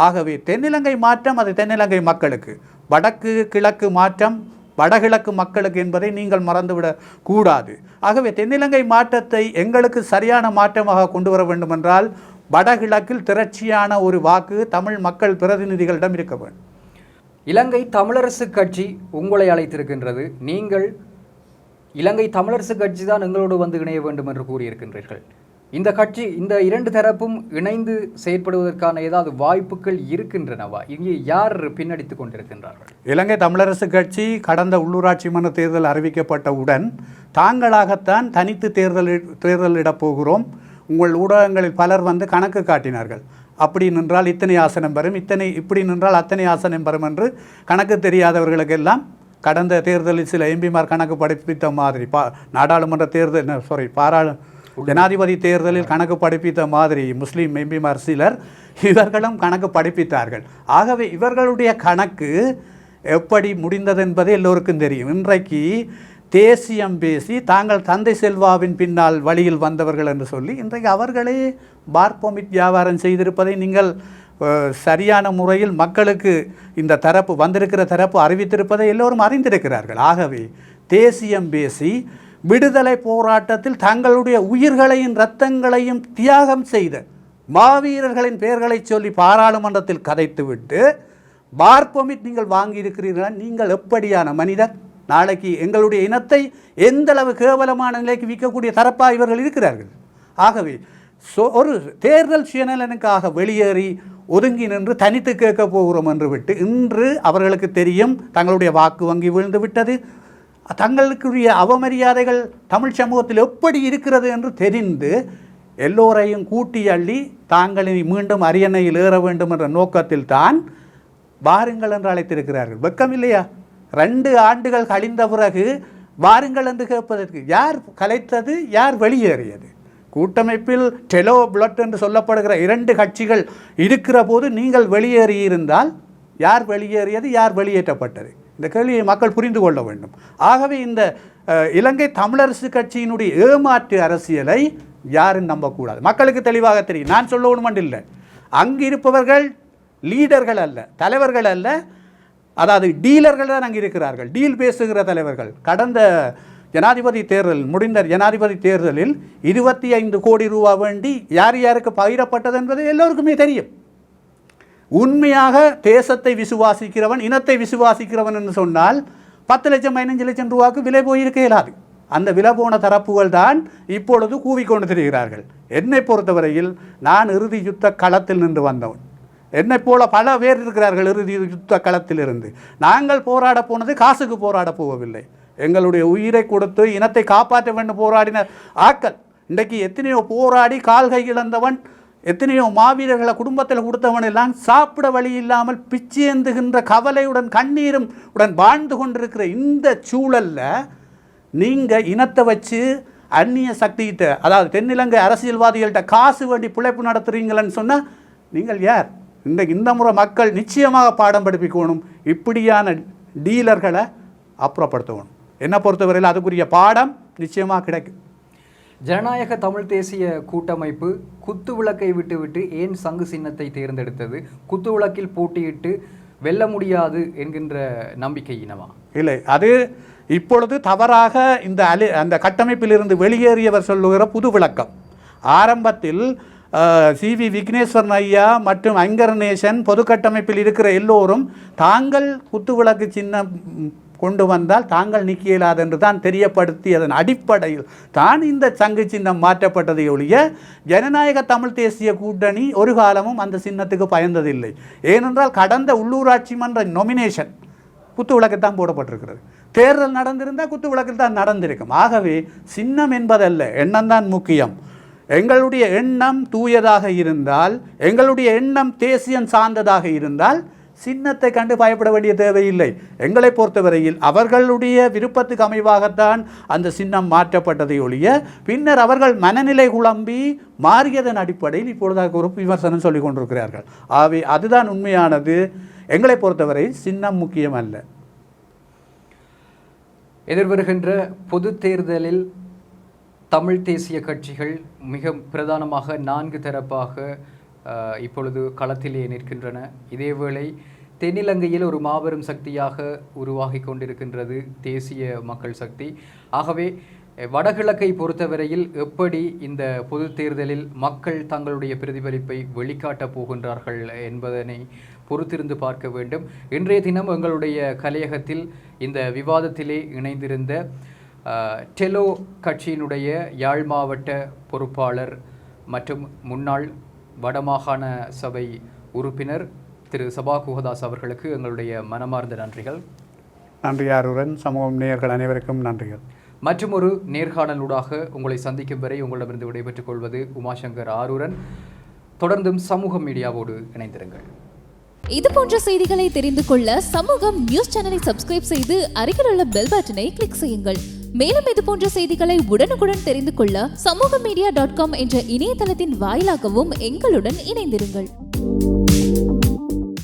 ஆகவே தென்னிலங்கை மாற்றம் அது தென்னிலங்கை மக்களுக்கு, வடக்கு கிழக்கு மாற்றம் வடகிழக்கு மக்களுக்கு என்பதை நீங்கள் மறந்துவிடக் கூடாது. ஆகவே தென்னிலங்கை மாற்றத்தை எங்களுக்கு சரியான மாற்றமாக கொண்டு வர வேண்டுமென்றால் வடகிழக்கில் திரட்சியான ஒரு வாக்கு தமிழ் மக்கள் பிரதிநிதிகளிடம் இருக்க வேண்டும். இலங்கை தமிழரசு கட்சி உங்களை அழைத்திருக்கின்றது. நீங்கள் இலங்கை தமிழரசு கட்சி தான் எங்களோடு வந்து இணைய வேண்டும் என்று கூறியிருக்கின்றீர்கள். இந்த கட்சி, இந்த இரண்டு தரப்பும் இணைந்து செயற்படுவதற்கான ஏதாவது வாய்ப்புகள் இருக்கின்றனவா? இங்கே யார் பின்னடித்துக் கொண்டிருக்கின்றார்கள்? இலங்கை தமிழரசு கட்சி கடந்த உள்ளூராட்சி மன்ற தேர்தல் அறிவிக்கப்பட்டவுடன் தாங்களாகத்தான் தனித்து தேர்தலிடப் போகிறோம். உங்கள் ஊடகங்களில் பலர் வந்து கணக்கு காட்டினார்கள். அப்படி நின்றால் இத்தனை ஆசனம் பெறும், இப்படி நின்றால் அத்தனை ஆசனம் பெறும் என்று கணக்கு தெரியாதவர்களுக்கெல்லாம் கடந்த தேர்தலில் சில எம்பிமார் கணக்கு படிப்பித்த மாதிரி நாடாளுமன்ற தேர்தல் ஜனாதிபதி தேர்தலில் கணக்கு படிப்பித்த மாதிரி முஸ்லீம் எம்பிமார் சிலர் இவர்களும் கணக்கு படிப்பித்தார்கள். ஆகவே இவர்களுடைய கணக்கு எப்படி முடிந்தது என்பது எல்லோருக்கும் தெரியும். இன்றைக்கு தேசியம் பேசி தாங்கள் தந்தை செல்வாவின் பின்னால் வழியில் வந்தவர்கள் என்று சொல்லி இன்றைக்கு அவர்களே பார்பொமிட் வியாபாரம் செய்திருப்பதை நீங்கள் சரியான முறையில் மக்களுக்கு இந்த தரப்பு வந்திருக்கிற தரப்பு அறிவித்திருப்பதை எல்லோரும் அறிந்திருக்கிறார்கள். ஆகவே தேசியம் பேசி விடுதலை போராட்டத்தில் தங்களுடைய உயிர்களையும் இரத்தங்களையும் தியாகம் செய்த மாவீரர்களின் பெயர்களை சொல்லி பாராளுமன்றத்தில் கதைத்துவிட்டு பார்பொமிட் நீங்கள் வாங்கியிருக்கிறீர்களா? நீங்கள் எப்படியான மனிதர்? நாளைக்கு எங்களுடைய இனத்தை எந்தளவு கேவலமான நிலைக்கு விற்கக்கூடிய தரப்பாக இவர்கள் இருக்கிறார்கள். ஆகவே ஒரு தேர்தல் சுயநலனுக்காக வெளியேறி ஒதுங்கி நின்று தனித்து கேட்க போகிறோம் என்று விட்டு இன்று அவர்களுக்கு தெரியும் தங்களுடைய வாக்கு வங்கி விழுந்து விட்டது, தங்களுக்குரிய அவமரியாதைகள் தமிழ் சமூகத்தில் எப்படி இருக்கிறது என்று தெரிந்து எல்லோரையும் கூட்டி அள்ளி தாங்களை மீண்டும் அரியணையில் ஏற வேண்டும் என்ற நோக்கத்தில் தான் வாருங்கள் என்று அழைத்திருக்கிறார்கள். வெக்கம் இல்லையா? 2 ஆண்டுகள் கழிந்த பிறகு வாருங்கள் என்று கேட்பதற்கு யார் கலைத்தது, யார் வெளியேறியது? கூட்டமைப்பில் டெலோ பிளட் என்று சொல்லப்படுகிற 2 கட்சிகள் இருக்கிற போது நீங்கள் வெளியேறியிருந்தால் யார் வெளியேறியது, யார் வெளியேற்றப்பட்டது? இந்த கேள்வியை மக்கள் புரிந்து கொள்ள வேண்டும். ஆகவே இந்த இலங்கை தமிழரசு கட்சியினுடைய ஏமாற்று அரசியலை யாரும் நம்பக்கூடாது. மக்களுக்கு தெளிவாக தெரியும். நான் சொல்ல ஒன்றும் இல்லை, அங்கு இருப்பவர்கள் லீடர்கள் அல்ல, தலைவர்கள் அல்ல, அதாவது டீலர்கள் தான் அங்கே இருக்கிறார்கள், டீல் பேசுகிற தலைவர்கள். கடந்த ஜனாதிபதி தேர்தல் முடிந்த ஜனாதிபதி தேர்தலில் 25 கோடி ரூபா வேண்டி யார் யாருக்கு பகிரப்பட்டது என்பது எல்லோருக்குமே தெரியும். உண்மையாக தேசத்தை விசுவாசிக்கிறவன், இனத்தை விசுவாசிக்கிறவன் என்று சொன்னால் 10 லட்சம் 15 லட்சம் ரூபாய்க்கு விலை போயிருக்க இயலாது. அந்த விலை போன தரப்புகள் தான் இப்பொழுது கூவிக்கொண்டு திரிகிறார்கள். என்னை பொறுத்தவரையில் நான் இறுதி யுத்த களத்தில் நின்று வந்தவன். என்னை போல பல பேர் இருக்கிறார்கள் இறுதி யுத்த களத்திலிருந்து. நாங்கள் போராட போனது காசுக்கு போராட போகவில்லை, எங்களுடைய உயிரை கொடுத்து இனத்தை காப்பாற்ற வேண்டும் போராடின ஆக்கள். இன்றைக்கு எத்தனையோ போராடி கால்கை இழந்தவன், எத்தனையோ மாவீரர்களை குடும்பத்தில் கொடுத்தவன் எல்லாம் சாப்பிட வழி இல்லாமல் பிச்சேந்துகின்ற கவலையுடன் கண்ணீரும் உடன் வாழ்ந்து கொண்டிருக்கிற இந்த சூழலில் நீங்கள் இனத்தை வச்சு அந்நிய சக்திகிட்ட, அதாவது தென்னிலங்கை அரசியல்வாதிகள்கிட்ட காசு வேண்டி பிழைப்பு நடத்துகிறீங்களன்னு சொன்னால் நீங்கள் யார்? இந்த முறை மக்கள் நிச்சயமாக பாடம் படிப்பிக்கணும். இப்படியான டீலர்களை அப்புறப்படுத்தணும். என்னை பொறுத்தவரையில் அதுக்குரிய பாடம் நிச்சயமாக கிடைக்கும். ஜனநாயக தமிழ் தேசிய கூட்டமைப்பு குத்து விளக்கை விட்டுவிட்டு ஏன் சங்கு சின்னத்தை தேர்ந்தெடுத்தது? குத்து விளக்கில் போட்டியிட்டு வெல்ல முடியாது என்கின்ற நம்பிக்கை இனமா? இல்லை, அது இப்பொழுது தவறாக அந்த கட்டமைப்பிலிருந்து வெளியேறியவர் சொல்லுகிற புது விளக்கம். ஆரம்பத்தில் CV விக்னேஸ்வரன் ஐயா மற்றும் ஐங்கரநேசன் பொது கட்டமைப்பில் இருக்கிற எல்லோரும் தாங்கள் குத்துவிளக்கு சின்னம் கொண்டு வந்தால் தாங்கள் நிற்க இயலாது என்று தான் தெரியப்படுத்தியதன் அடிப்படையில் தான் இந்த சங்கு சின்னம் மாற்றப்பட்டதை ஒழிய ஜனநாயக தமிழ் தேசிய கூட்டணி ஒரு காலமும் அந்த சின்னத்துக்கு பயந்ததில்லை. ஏனென்றால் கடந்த உள்ளூராட்சி மன்ற நொமினேஷன் குத்து விளக்கு தான் போடப்பட்டிருக்கிறது. தேர்தல் நடந்திருந்தால் குத்து விளக்கில் தான் நடந்திருக்கும். ஆகவே சின்னம் என்பதல்ல, எண்ணம் தான் முக்கியம். எங்களுடைய எண்ணம் தூயதாக இருந்தால், எங்களுடைய எண்ணம் தேசியம் சார்ந்ததாக இருந்தால் சின்னத்தை கண்டு பயப்பட வேண்டிய தேவையில்லை. எங்களை பொறுத்தவரையில் அவர்களுடைய விருப்பத்துக்கு அமைவாகத்தான் அந்த சின்னம் மாற்றப்பட்டதை ஒழிய பின்னர் அவர்கள் மனநிலை குழம்பி மாறியதன் அடிப்படையில் இப்பொழுதாக ஒரு விமர்சனம் சொல்லிக் கொண்டிருக்கிறார்கள். ஆகவே அதுதான் உண்மையானது. எங்களை பொறுத்தவரை சின்னம் முக்கியம் அல்ல. எதிர்வருகின்ற பொது தேர்தலில் தமிழ் தேசிய கட்சிகள் மிக பிரதானமாக 4 தரப்பாக இப்பொழுது களத்திலே நிற்கின்றன. இதேவேளை தென்னிலங்கையில் ஒரு மாபெரும் சக்தியாக உருவாகி கொண்டிருக்கின்றது தேசிய மக்கள் சக்தி. ஆகவே வடகிழக்கை பொறுத்தவரையில் எப்படி இந்த பொது தேர்தலில் மக்கள் தங்களுடைய பிரதிபலிப்பை வெளிக்காட்டப் போகின்றார்கள் என்பதனை பொறுத்திருந்து பார்க்க வேண்டும். இன்றைய தினம் எங்களுடைய கலையகத்தில் இந்த விவாதத்திலே இணைந்திருந்த டெலோ கட்சியினுடைய யாழ் மாவட்ட பொறுப்பாளர் மற்றும் முன்னாள் வடமாகாண சபை உறுப்பினர் திரு சபா குஹதாஸ் அவர்களுக்கு எங்களுடைய மனமார்ந்த நன்றிகள். நன்றி ஆரூரன். சமூகம் நேயர்கள் அனைவருக்கும் நன்றிகள். மற்றும் ஒரு நேர்காணலூடாக உங்களை சந்திக்கும் வரை உங்களிடமிருந்து விடைபெற்றுக் கொள்வது உமாசங்கர் ஆரூரன். தொடர்ந்தும் சமூகம் மீடியாவோடு இணைந்திருங்கள். இது போன்ற செய்திகளை தெரிந்து கொள்ள சமூகம் நியூஸ் சேனலை சப்ஸ்கிரைப் செய்து அருகில் உள்ள பெல் பட்டனை கிளிக் செய்யுங்கள். மேலும் இது போன்ற செய்திகளை உடனுக்குடன் தெரிந்து கொள்ள சமூகமீடியா.com என்ற இணையதளத்தின் வாயிலாகவும் எங்களுடன் இணைந்திருங்கள்.